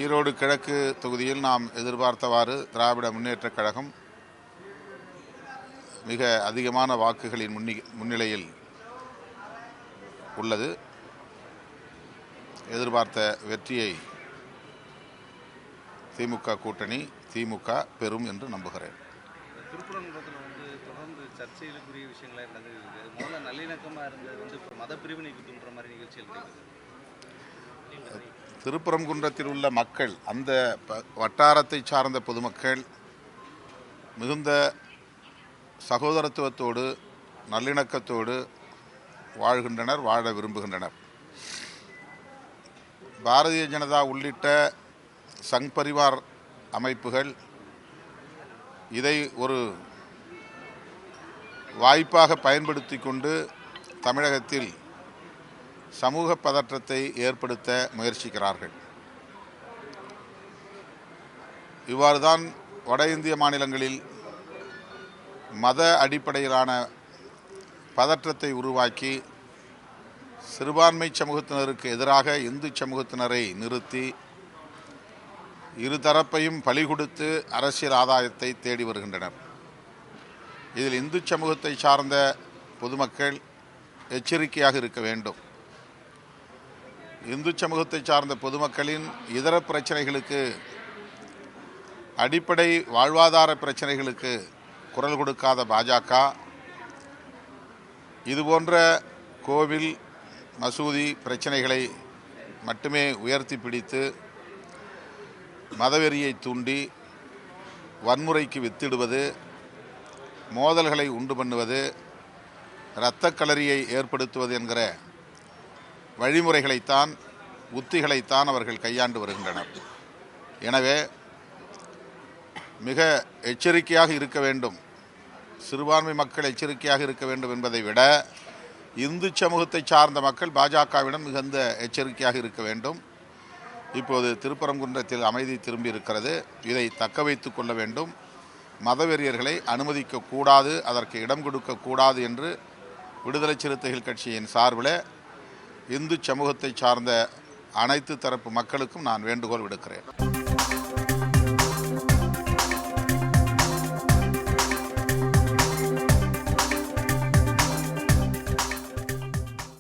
ஈரோடு கிழக்கு தொகுதியில் நாம் எதிர்பார்த்தவாறு திராவிட முன்னேற்றக் கழகம் மிக அதிகமான வாக்குகளின் முன்னிலையில் உள்ளது. எதிர்பார்த்த வெற்றியை திமுக கூட்டணி திமுக பெறும் என்று நம்புகிறேன். திருப்பரங்குன்றத்தில் தொடர்ந்து சர்ச்சைகளுக்குரிய விஷயங்களாக இருந்தது. முதல்ல நல்லிணக்கமாக இருந்தது மத பிரிவினைக்கு தூண்டுற மாதிரி நிகழ்ச்சிகள். திருப்பரங்குன்றத்தில் உள்ள மக்கள், அந்த வட்டாரத்தை சார்ந்த பொதுமக்கள் மிகுந்த சகோதரத்துவத்தோடு நல்லிணக்கத்தோடு வாழ்கின்றனர், வாழ விரும்புகின்றனர். பாரதிய ஜனதா உள்ளிட்ட சங் பரிவார் அமைப்புகள் இதை ஒரு வாய்ப்பாக பயன்படுத்தி கொண்டு தமிழகத்தில் சமூக பதற்றத்தை ஏற்படுத்த முயற்சிக்கிறார்கள். இவ்வாறுதான் வட இந்திய மாநிலங்களில் மத அடிப்படையிலான பதற்றத்தை உருவாக்கி சிறுபான்மை சமூகத்தினருக்கு எதிராக இந்து சமூகத்தினரை நிறுத்தி இருதரப்பையும் பலி கொடுத்து அரசியல் ஆதாயத்தை தேடி வருகின்றனர். இதில் இந்து சமூகத்தை சார்ந்த பொதுமக்கள் எச்சரிக்கையாக இருக்க வேண்டும். இந்து சமூகத்தை சார்ந்த பொதுமக்களின் இதர பிரச்சனைகளுக்கு, அடிப்படை வாழ்வாதார பிரச்சனைகளுக்கு குரல் கொடுக்காத பாஜக இதுபோன்ற கோவில் மசூதி பிரச்சனைகளை மட்டுமே உயர்த்தி பிடித்து மதவெறியை தூண்டி வன்முறைக்கு வித்திடுவது, மோதல்களை உண்டு பண்ணுவது, இரத்தக்களரியை ஏற்படுத்துவது என்கிற வழிமுறைகளைத்தான், உத்திகளைத்தான் அவர்கள் கையாண்டு வருகின்றனர். எனவே மிக எச்சரிக்கையாக இருக்க வேண்டும். சிறுபான்மை மக்கள் எச்சரிக்கையாக இருக்க வேண்டும் என்பதை விட இந்து சமூகத்தை சார்ந்த மக்கள் பாஜகவிடம் மிகுந்த எச்சரிக்கையாக இருக்க வேண்டும். இப்போது திருப்பரங்குன்றத்தில் அமைதி திரும்பி இருக்கிறது. இதை தக்க வைத்து கொள்ள வேண்டும். மதவெறியர்களை அனுமதிக்கக்கூடாது, அதற்கு இடம் கொடுக்கக்கூடாது என்று விடுதலை சிறுத்தைகள் கட்சியின் சார்பில் இந்து சமூகத்தை சார்ந்த அனைத்து தரப்பு மக்களுக்கும் நான் வேண்டுகோள் விடுக்கிறேன்.